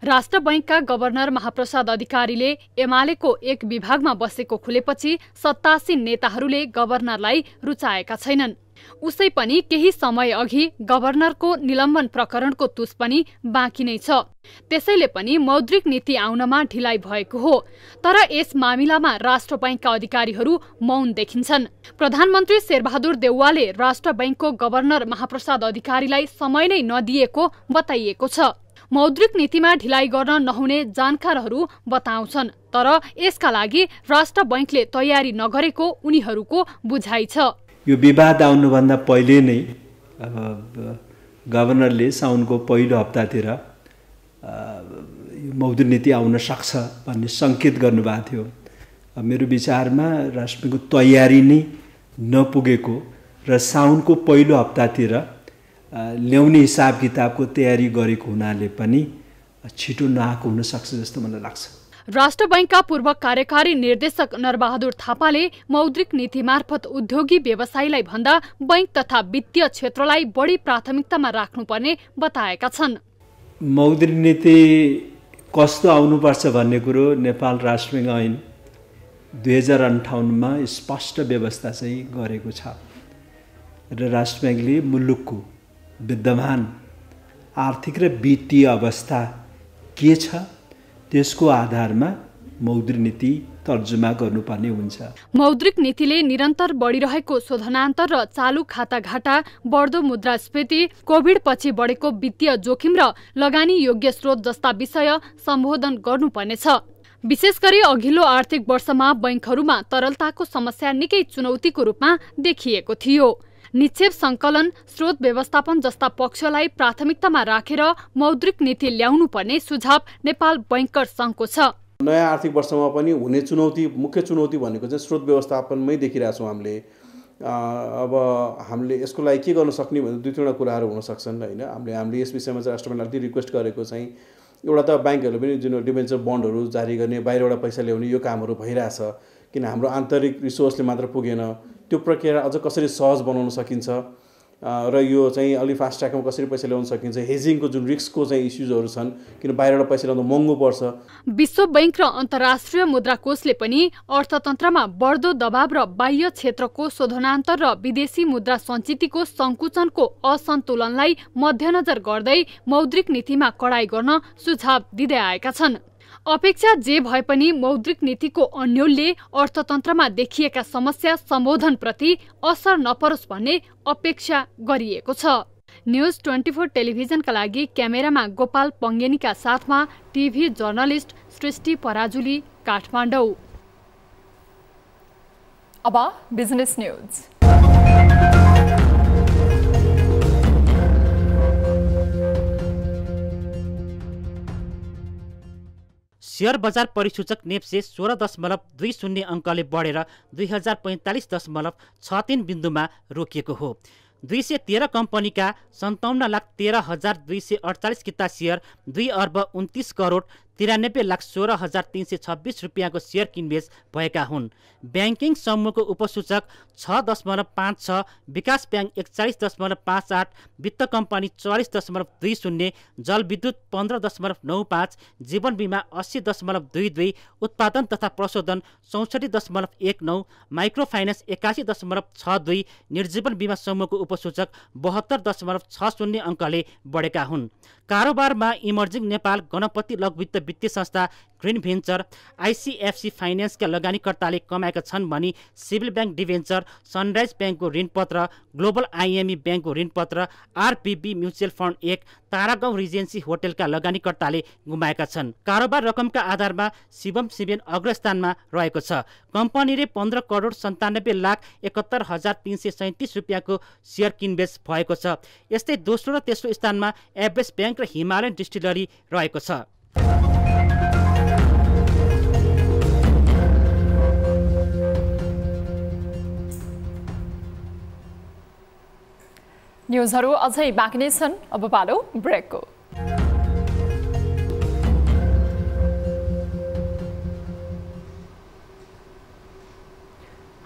राष्ट्र बैंकका गभर्नर महाप्रसाद अधिकारीले एमालेको एक विभागमा बसेको खुलेपछि 87 नेताहरूले गभर्नरलाई रुचाएका छैनन्। उसै पनि केही समय अघि गभर्नरको निलम्बन प्रकरणको तुस पनि बाँकी नै छ। त्यसैले पनि मौद्रिक नीति आउनमा ढिलाइ भएको हो। तर यस मामिलामा राष्ट्र बैंकका अधिकारीहरू मौन देखिन्छन्। प्रधानमन्त्री शेरबहादुर देउवाले राष्ट्र बैंकको गभर्नर महाप्रसाद अधिकारीलाई समय नै नदिएको बताइएको छ। मौद्रिक नीतिमा ढिलाइ गर्न नहुने जानकारहरू बताउँछन्। तर यसका लागि राष्ट्र बैंकले तयारी नगरेको उनीहरूको बुझाइ छ। यो विवाद आउनुभन्दा पहिले नै गभर्नरले साउनको पहिलो हप्तातिर मौद्रिक नीति आउन सक्छ भन्ने सङ्केत गर्नुभएको थियो। मेरो विचारमा राष्ट्र बैंकको तयारी नै नपुगेको र साउनको पहिलो हप्तातिर ल्याउने हिसाब किताबको तयारी गरेको हुनाले पनि छिटो नआएको हुन सक्छ जस्तो मलाई लाग्छ। राष्ट्र बैंकका पूर्व कार्यकारी निर्देशक नरबहादुर थापाले मौद्रिक नीति मार्फत उद्योगी व्यवसायीलाई भन्दा बैंक तथा वित्तीय क्षेत्रलाई बढी प्राथमिकतामा राख्नुपर्ने बताएका छन्। मौद्रिक नीति कस्तो आउनुपर्छ भन्ने कुरो नेपाल राष्ट्र बैंक ऐन 2058मा स्पष्ट व्यवस्था चाहिँ गरेको छ र राष्ट्र बैंकले मुलुकको विद्यमान आर्थिक र वित्तीय अवस्था के छ त्यसको आधारमा मौद्रिक नीति तर्जुमा गर्नुपर्ने हुन्छ। मौद्रिक नीतिले निरन्तर बढिरहेको शोधनान्तर र चालू खाता घाटा, बढ्दो मुद्रास्फीति, कोभिड पछि बढेको वित्तीय जोखिम र लगानी योग्य स्रोत जस्ता विषय सम्बोधन गर्नुपर्नेछ। विशेष गरी अघिल्लो आर्थिक वर्षमा बैंकहरूमा तरलताको समस्या निकै चुनौतीको रूपमा देखिएको थियो। निक्षेप सङ्कलन, स्रोत व्यवस्थापन जस्ता पक्षलाई प्राथमिकतामा राखेर मौद्रिक नीति ल्याउनु पर्ने सुझाव नेपाल बैंकर्स सङ्घको छ। नयाँ आर्थिक वर्षमा पनि हुने चुनौती, मुख्य चुनौती भनेको चाहिँ स्रोत व्यवस्थापनमै देखिरहेछौँ हामीले। अब हामीले यसको लागि के गर्न सक्ने भने दुई तीनवटा कुराहरू हुन सक्छन् हैन। हामीले यस विषयमा चाहिँ राष्ट्र बैंकलाई रिक्वेस्ट गरेको चाहिँ एउटा त ब्याङ्कहरूले पनि जुन डिबेन्चर बन्डहरू जारी गर्ने, बाहिरबाट पैसा ल्याउने यो कामहरू भइरहेछ। किन हाम्रो आन्तरिक रिसोर्सले मात्र पुगेन, त्यो प्रक्रिया अझ कसरी सहज बनाउन सकिन्छ र यो चाहिँ अलि फास्ट ट्र्याकमा कसरी पैसा ल्याउन सकिन्छ। हेजिङको जुन रिस्कको चाहिँ इस्युजहरू छन्, किन बाहिरबाट पैसा ल्याउनु महँगो पर्छ। विश्व बैंक र अन्तर्राष्ट्रिय मुद्रा कोषले पनि अर्थतन्त्रमा बढ्दो दबाव र बाह्य क्षेत्रको शोधनान्तर र विदेशी मुद्रा सञ्चितको सङ्कुचनको असन्तुलनलाई मध्यनजर गर्दै मौद्रिक नीतिमा कडाई गर्न सुझाव दिँदै आएका छन्। अपेक्षा जे भए पनि मौद्रिक नीतिको अन्यलले अर्थतन्त्रमा देखिएका समस्या सम्बोधनप्रति असर नपरोस् भन्ने अपेक्षा गरिएको छ। न्युज 24 टेलिभिजनका लागि क्यामेरामा गोपाल पङ्गेनीका साथमा टिभी जर्नलिस्ट सृष्टि पराजुली, काठमाडौँ। अब बिजनेस न्युज। शेयर बजार परिसूचक नेप्से 16.20 अङ्कले बढेर 2045.63 बिन्दुमा रोकिएको हो। 213 कम्पनीका 57,13,248 किता शेयर 2,29,93,16,326 रुपियाँको शेयर किनबेच भएका हुन्। ब्याङ्किङ समूहको उपसूचक 6.56, विकास ब्याङ्क 41.58, वित्त कम्पनी 44.20, जलविद्युत 15.95, जीवन बिमा 80.22, उत्पादन तथा प्रशोधन 64.19, माइक्रो फाइनेन्स 81.62, निर्जीवन बिमा समूहको उपसूचक 72.60 अङ्कले बढेका हुन्। कारोबारमा इमर्जिङ नेपाल, गणपति लघुवित्त वित्तीय संस्था, ग्रिन भेन्चर, आइसिएफसी फाइनेन्सका लगानीकर्ताले कमाएका छन् भनी सिभिल ब्याङ्क डिभेन्चर, सनराइज ब्याङ्कको ऋणपत्र, ग्लोबल आइएमई ब्याङ्कको ऋणपत्र, आरबिबी म्युचुअल फन्ड 1, तारागाउँ रिजेन्सी होटेलका लगानीकर्ताले गुमाएका छन्। कारोबार रकमका आधारमा शिवम सिमेन्ट अग्रस्थानमा रहेको छ। कम्पनीले 15,97,71,337 रुपियाँको शेयर किनबेच भएको छ। यस्तै दोस्रो र तेस्रो स्थानमा एभरेस्ट ब्याङ्क र हिमालयन डिस्टिलरी रहेको छ। न्युजहरू अझै बाँकी नै छन्, अब पालो ब्रेकको।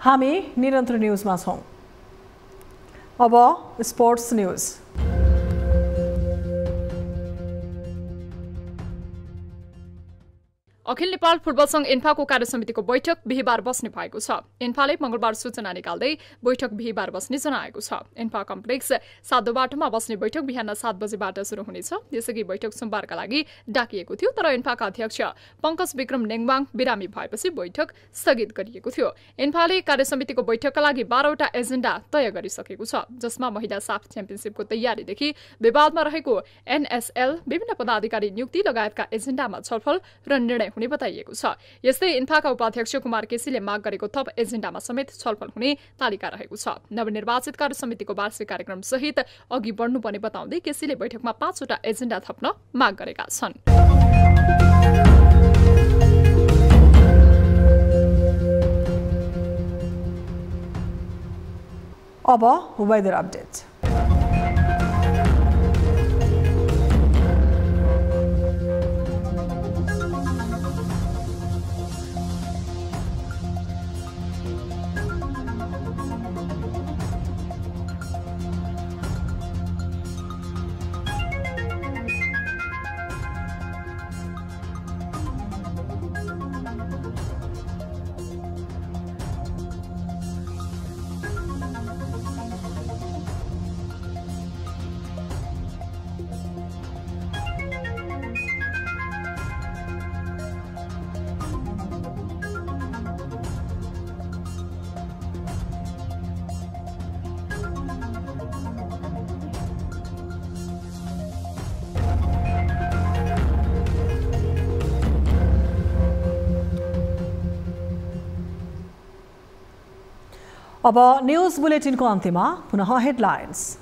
हामी निरन्तर न्युजमा छौँ। अब स्पोर्ट्स न्युज। अखिल नेपाल फुटबल संघ इन्फाको कार्यसमितिको बैठक बिहिबार बस्ने भएको छ। इन्फाले मंगलबार सूचना निकाल्दै बैठक बिहिबार बस्ने जनाएको छ। इन्फा कम्प्लेक्स सादो बाटोमा बस्ने बैठक बिहान 7 बजेबाट सुरु हुनेछ। यसअघि बैठक सोमबारका लागि डाकिएको थियो, तर इन्फाका अध्यक्ष पंकज विक्रम नेङबाङ बिरामी भएपछि बैठक स्थगित गरिएको थियो। इन्फाले कार्यसमितिको बैठकका लागि 12वटा एजेन्डा तय गरिसकेको छ, जसमा महिला साफ च्याम्पियनसिपको तयारीदेखि विवादमा रहेको एनएसएल, विभिन्न पदाधिकारी नियुक्ति लगायतका एजेन्डामा छलफल र निर्णय हुने बताइएको छ। यस्तै इन्फाका उपाध्यक्ष कुमार केसीले माग गरेको थप एजेन्डामा समेत छलफल हुने तालिका रहेको छ। नवनिर्वाचित कार्यसमितिको वार्षिक कार्यक्रम सहित अघि बढ्नुपर्ने बताउँदै केसीले बैठकमा 5वटा एजेन्डा थप्न माग गरेका छन्। अब वेदर अपडेट। अब न्यूज बुलेटिनको अन्त्यमा पुनः हेडलाइन्स।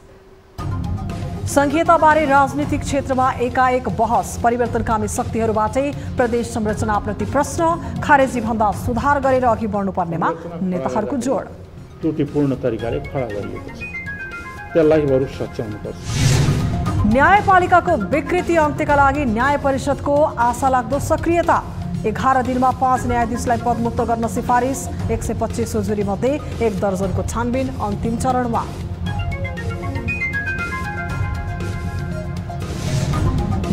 संघीयताबारे राजनीतिक क्षेत्रमा एकाएक बहस, परिवर्तनकामी शक्तिहरूबाटै प्रदेश संरचनाप्रति प्रश्न, खारेजी भन्दा सुधार गरेर अघि बढ्नुपर्नेमा नेताहरूको जोड। त्रुटिपूर्ण तरिकाले खडा गरिएको छ, त्यसलाई बरु सच्याउनुपर्छ। न्यायपालिकाको विकृति अन्त्यका लागि न्याय परिषदको आशालाग्दो सक्रियता, 11 दिनमा 5 न्यायाधीशलाई पदमुक्त गर्न सिफारिस, 125 उजुरी मध्ये 1 दर्जनको छानबिन अन्तिम चरणमा।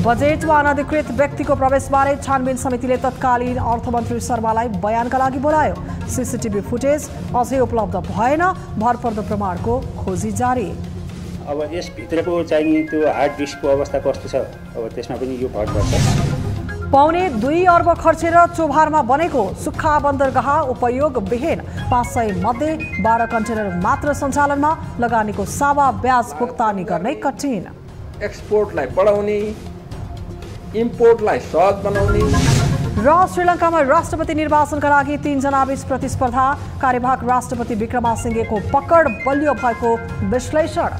बजेटमा अनधिकृत व्यक्तिको प्रवेशबारे छानबिन समितिले तत्कालीन अर्थमन्त्री शर्मालाई बयानका लागि बोलायो। सीसीटीभी फुटेज अझै उपलब्ध भएन, भरपर्दो प्रमाणको खोजी जारी। अब यसभित्रको चाहिँ त्यो हार्ड डिस्कको अवस्था कस्तो छ, अब त्यसमा पनि यो भर पर्छ। 2.25 अर्ब खर्चेर चोभारमा बनेको सुक्खा बन्दरगाह उपयोग विहीन, 500 मध्ये 12 कन्टेनर मात्र सञ्चालनमा, लगानीको सावा ब्याज भुक्तानी गर्ने कठिन। एक्सपोर्टलाई बढाउने, इम्पोर्टलाई सहज बनाउने। र श्रीलङ्कामा राष्ट्रपति निर्वाचनका लागि 3 जनाबीच प्रतिस्पर्धा, कार्यवाहक राष्ट्रपति विक्रमासिंघेको पकड बलियो भएको विश्लेषण।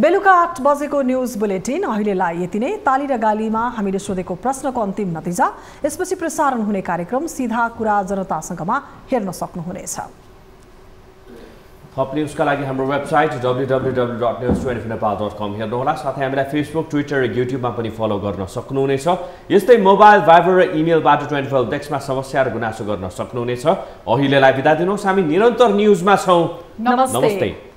बेलुका 8 बजेको न्युज बुलेटिन अहिलेलाई यति नै। ताली र गालीमा हामीले सोधेको प्रश्नको अन्तिम नतिजा, यसपछि प्रसारण हुने कार्यक्रम सीधा कुरा जनतासँगमा हेर्न सक्नुहुनेछ। थप न्युजका लागि हाम्रो वेबसाइट www.news24nepal.com हेर्नुहोला। साथै हामीलाई फेसबुक, ट्विटर र युट्युबमा पनि फलो गर्न सक्नुहुनेछ। यस्तै मोबाइल, भाइबर र इमेलबाट 24 डेस्कमा समस्या र गुनासो गर्न सक्नुहुनेछ। अहिलेलाई बिदा दिनुहोस्। हामी निरन्तर न्युजमा छौँ। नमस्ते।